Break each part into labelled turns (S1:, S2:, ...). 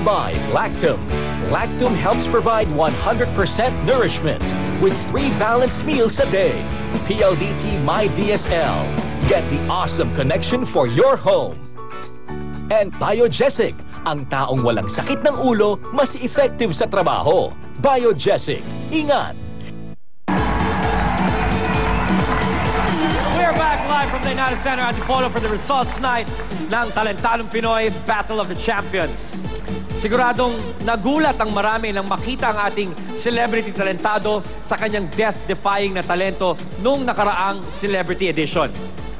S1: by Lactum. Lactum helps provide 100% nourishment with 3 balanced meals a day. PLDT My DSL. Get the awesome connection for your home. And Biogesic, ang taong walang sakit ng ulo, mas effective sa trabaho. Biogesic, ingat!
S2: We're back live from the United Center at Antipolo for the results night ng Talentadong Pinoy Battle of the Champions. Siguradong nagulat ang marami nang makita ang ating celebrity talentado sa kanyang death-defying na talento nung nakaraang Celebrity Edition.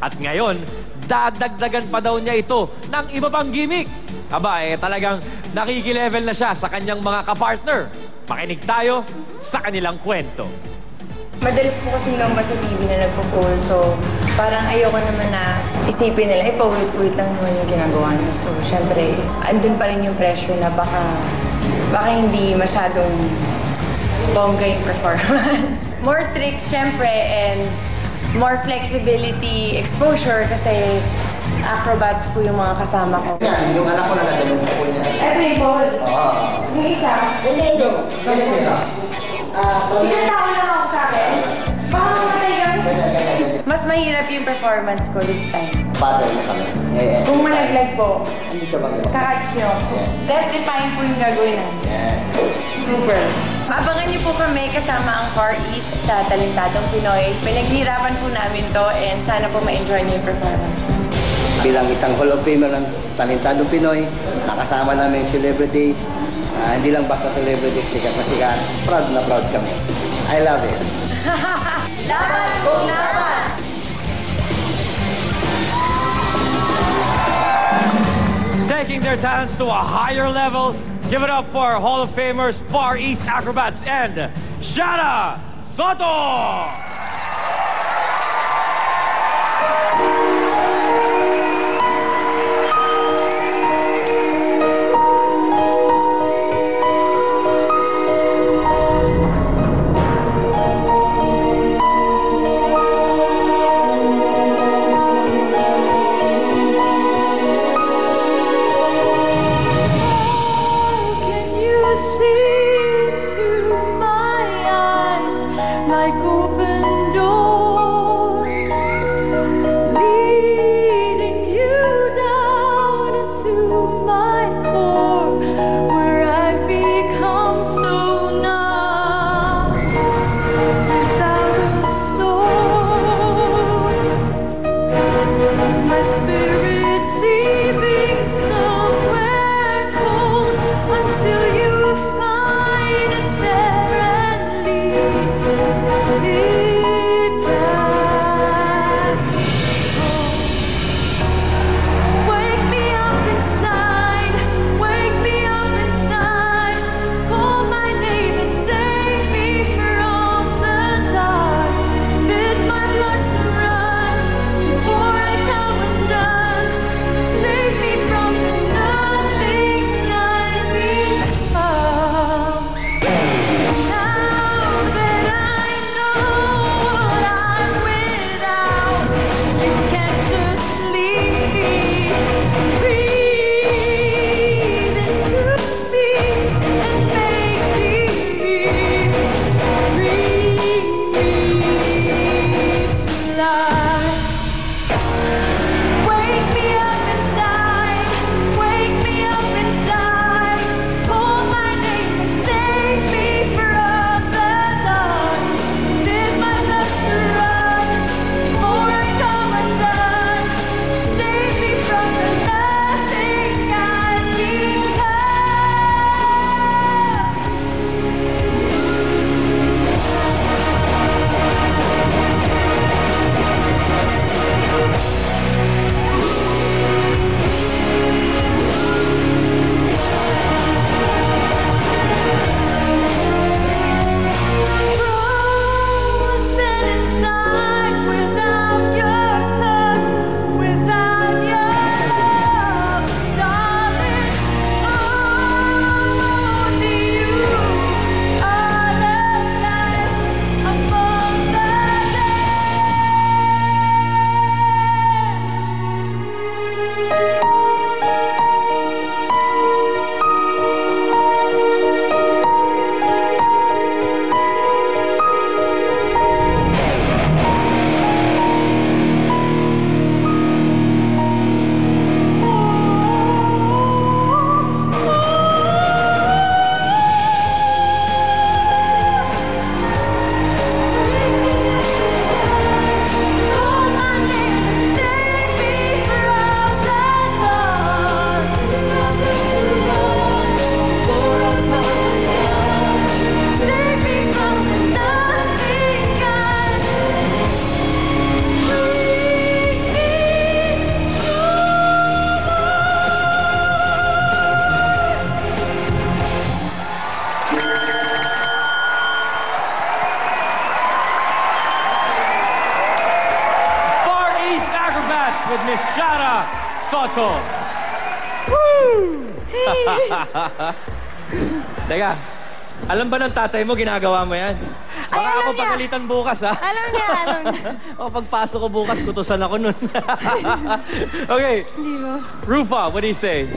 S2: At ngayon, dadagdagan pa daw niya ito ng iba pang gimmick. Aba, talagang nakikilevel na siya sa kanyang mga kapartner. Makinig tayo sa kanilang kwento.
S3: Madalas po kasi lumabas sa TV na nagpo-poll, so parang ayoko naman na isipin nila, paulit-ulit lang naman yung ginagawa niya. So, syempre, andun pa rin yung pressure na baka hindi masyadong bongga yung performance. More tricks, syempre, and more flexibility, exposure, kasi acrobats po yung mga kasama ko.
S4: Yan, yung anak ko nagagaling po niya.
S3: Eto yung ball. Yung isa. Hindi.
S4: Saan po yun?
S3: Isang tao lang ako sa akin. Baka mamatay yun. Mas mahirap yung performance ko this time.
S4: Battle na kami.
S3: Kung malaglag po,
S4: Hindi ka bang
S3: kakatch nyo. Death-defying po yung gagawin namin.
S4: Yes.
S3: Super. Abangan niyo po kami kasama ang Far East sa Talentadong Pinoy. Pinaghirapan po namin to and sana po ma-enjoy niyo yung performance.
S4: Bilang isang Hall of Famer ng Talentadong Pinoy, nakasama namin celebrities. Hindi lang basta celebrities, kasi proud na proud kami. I love it.
S3: Lahat po naman!
S2: Taking their talents to a higher level, give it up for Hall of Famers, Far East Acrobats, and Shada Soto!
S3: Like open
S2: Soto. Woo! Teka, alam ba ng tatay mo ginagawa mo yan?
S3: Ay,
S2: Baka
S3: alam
S2: ako
S3: niya.
S2: pagalitan bukas, ha?
S3: Alam niya.
S2: O, pagpasok ko bukas, kutusan ako nun. Okay.
S3: Hindi mo.
S2: Rufa, what do you say?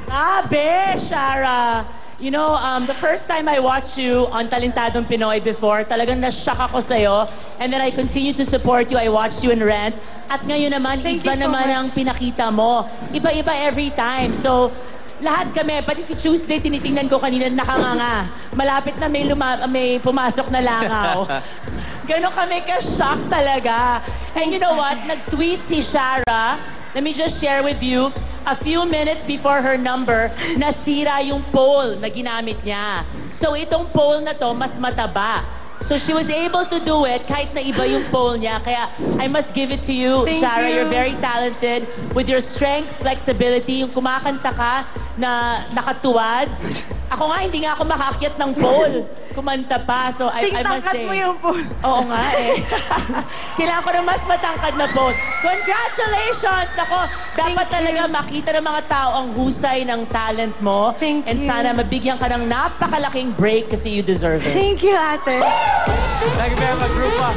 S5: Grabe, Shara. You know, the first time I watched you on Talentadong Pinoy before, talagang na-shock ako sa'yo. And then I continue to support you. I watched you in Rent. At ngayon naman,
S3: Thank
S5: iba
S3: you so
S5: naman
S3: much.
S5: ang pinakita mo. Iba-iba every time. So, lahat kami, pati si Tuesday, tinitingnan ko kanina, nakanganga. Malapit na may pumasok na langaw. Ganon kami ka-shock talaga. And you know what? Nag-tweet si Shara. Let me just share with you. A few minutes before her number, nasira yung pole na ginamit niya. So itong pole na to, mas mataba. So she was able to do it kahit na iba yung pole niya. Kaya I must give it to you,
S3: Thank
S5: Shara.
S3: you.
S5: You're very talented. With your strength, flexibility, yung kumakanta ka na nakatuwad. Ako nga, hindi nga ako makaakyat ng pole. Kumanta pa. So I must
S3: Tangkat
S5: say.
S3: mo yung pole.
S5: Oo nga eh. Kailangan ko ng mas matangkad na pole. Congratulations! Nako, dapat talaga makita ng mga tao ang husay ng talent mo.
S3: Thank
S5: And
S3: you.
S5: sana mabigyan ka ng napakalaking break kasi you deserve it.
S3: Thank you, ate.
S2: Thank you very much, Rufa.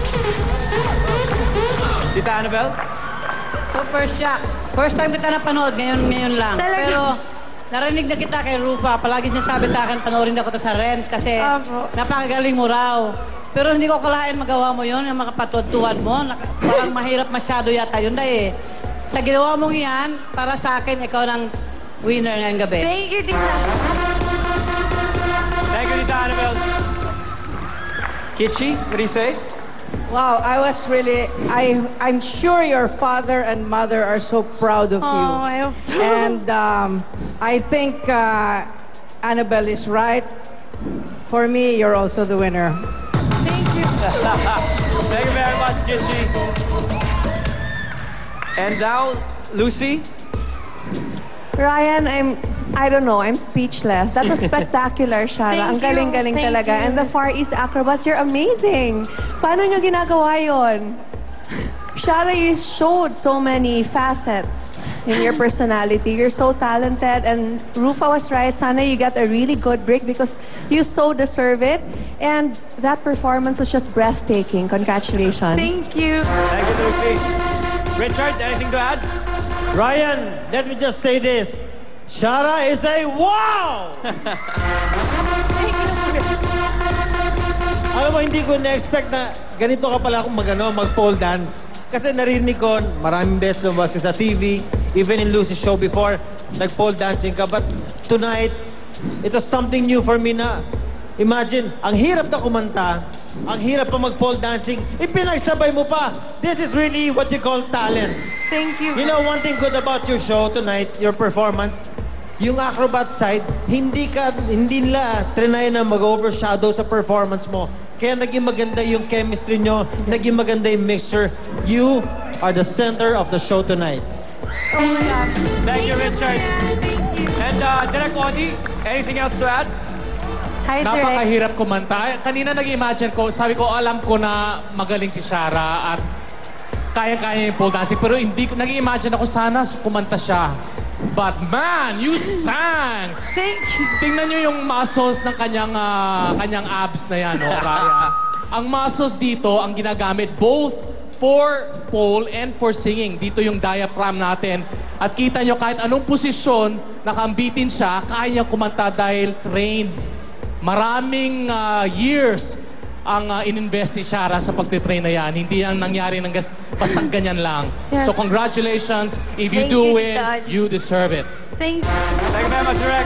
S2: Tita Annabelle?
S6: Super shock. First time kita napanood, ngayon lang.
S3: Talaga?
S6: Pero narinig na kita kay Rufa. Palagi sinasabi sa akin, panoorin ako to sa Rent kasi
S3: Apo.
S6: napakagaling mo raw. Pero hindi ko kalahin magawa mo yun, yung makapatutuan mo. Parang mahirap masyado yata yun dahil sa ginawa mong yan, para sa akin, ikaw ng winner ngayong gabi.
S3: Thank you, Tita.
S2: Thank you, Tita Annabelle. Kitchi, what do you say?
S7: Wow, I was really, I'm sure your father and mother are so proud of you.
S3: Oh, I hope so.
S7: And I think Annabelle is right. For me, you're also the winner.
S3: Thank you.
S2: Thank you very much, Kitchi. And now, Lucy?
S8: Ryan, I don't know, I'm speechless. That was spectacular, Shara.
S3: Thank
S8: Ang galing-galing
S3: you.
S8: talaga.
S3: Thank you.
S8: And the Far East acrobats, you're amazing. Paano nyo ginagawa yon? Shara, you showed so many facets in your personality. You're so talented. And Rufa was right. Sana you got a really good break because you so deserve it. And that performance was just breathtaking. Congratulations.
S3: Thank you.
S2: Thank you, Lucy. Richard, anything to add?
S9: Ryan, let me just say this. Shara is a wow! Alam mo, hindi ko na-expect na ganito ka pala akong mag-pole dance. Kasi narinig ko, maraming beses lumabas ka sa TV, even in Lucy's show before, nag-pole dancing ka. But tonight, it was something new for me na, imagine, ang hirap na kumanta, ang hirap pa mag-pole dancing, ipinagsabay mo pa. This is really what you call talent.
S3: Thank you.
S9: You know, one thing good about your show tonight, your performance, yung acrobat side, hindi nila trinay na mag-overshadow sa performance mo. Kaya naging maganda yung chemistry nyo, naging maganda yung mixture. You are the center of the show tonight.
S3: Oh my God.
S2: Thank you, Richard.
S3: Thank you.
S2: And Direk Audie, anything else to add?
S3: Hi, Direk.
S10: Napakahirap kumanta. Kanina nag-imagine ko, sabi ko, alam ko na magaling si Shara at kaya-kaya yung pole dancing. Pero hindi ko, nag-imagine ako, sana kumanta siya. But man, you sang!
S3: Thank you.
S10: Tingnan nyo yung muscles ng kanyang abs na yan, Ryan. Ang muscles dito, ang ginagamit both for pole and for singing. Dito yung diaphragm natin. At kita nyo, kahit anong posisyon, nakambitin siya, kaya niya kumanta dahil trained. Maraming years ang ininvest ni Shara sa pagtitrain na yan. Hindi yan nangyari ng basta ganyan lang.
S3: Yes.
S10: So congratulations. If you
S3: Thank
S10: do
S3: you,
S10: it,
S3: Dad.
S10: you deserve it.
S3: Thank you.
S2: Thank you very much, Direk.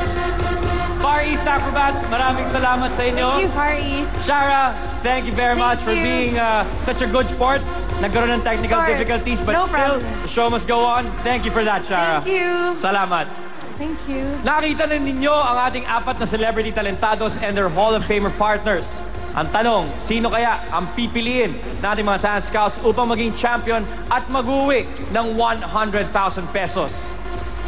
S2: Far East Acrobats, maraming salamat sa inyo.
S3: Thank you, Far East.
S2: Shara, thank you very much for
S3: you.
S2: being such a good sport. Nagkaroon ng technical
S3: Of course.
S2: difficulties, but
S3: No
S2: still,
S3: problem.
S2: the show must go on. Thank you for that, Shara.
S3: Thank you.
S2: Salamat.
S3: Thank you.
S2: Nakita na ninyo ang ating 4 na celebrity talentados and their Hall of Famer partners. Ang tanong, sino kaya ang pipiliin ng ating mga talent scouts upang maging champion at mag-uwi ng 100,000 pesos?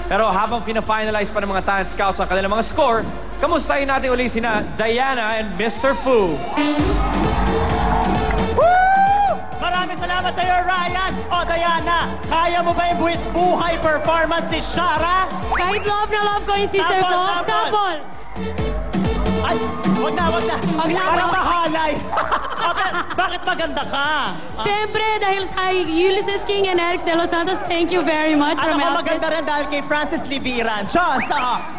S2: Pero habang pina-finalize pa ng mga talent scouts ang kanilang mga score, kamustahin natin uli sina Diana and Mr. Fu.
S9: Maraming salamat!
S11: Salamat sa'yo, Ryan. O, Diana, kaya mo ba yung buwis buhay performance ni Shara?
S12: Kahit love na love ko yung sister ko. Sample!
S11: Ay, wag na. Parang mahalay. Okay, bakit maganda ka?
S12: Siyempre, dahil sa Ulysses King and Eric De Los Santos, thank you very much for
S11: Ano
S12: my
S11: ka
S12: outfit.
S11: maganda rin dahil kay Francis Libiran. Diyos,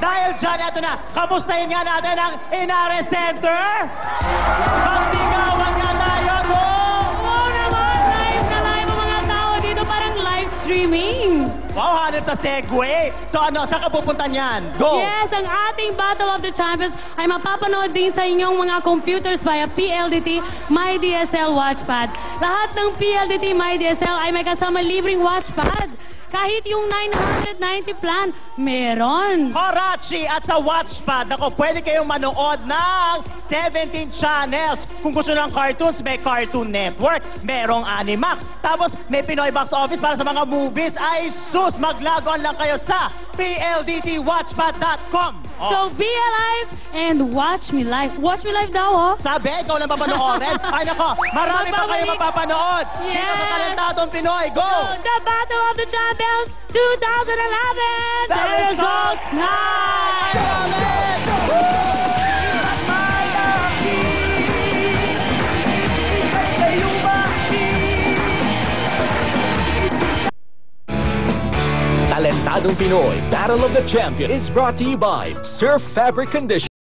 S11: dahil dyan, eto na, kamustahin nga natin ang Inares Center. Magsigawan nga tayo, go!
S12: Oo naman, live na live ang mga tao dito, parang live streaming.
S11: Wow, hanap sa Segway. So ano, saan ka pupunta niyan? Go!
S12: Yes, ang ating Battle of the Champions ay mapapanood din sa inyong mga computers via PLDT My DSL Watchpad. Lahat ng PLDT My DSL ay may kasama libreng watchpad. Kahit yung 990 plan, meron.
S11: Karachi at sa Watchpad, ako, pwede kayong manood ng 17 channels. Kung gusto ng cartoons, may Cartoon Network, merong Animax. Tapos may Pinoy Box Office para sa mga movies. Ay sus, maglagon lang kayo sa pldtwatchpad.com.
S12: So be alive and watch me live. Watch me live daw, oh.
S11: Sabi, ikaw lang papanoorin. Ay nako, marami pa kayo mapapanood.
S12: Yes.
S11: Dito sa Talentadong Pinoy. Go!
S12: So, the Battle of the Champions 2011! The results night!
S1: Talentadong Pinoy Battle of the Champion is brought to you by Surf Fabric Conditioning.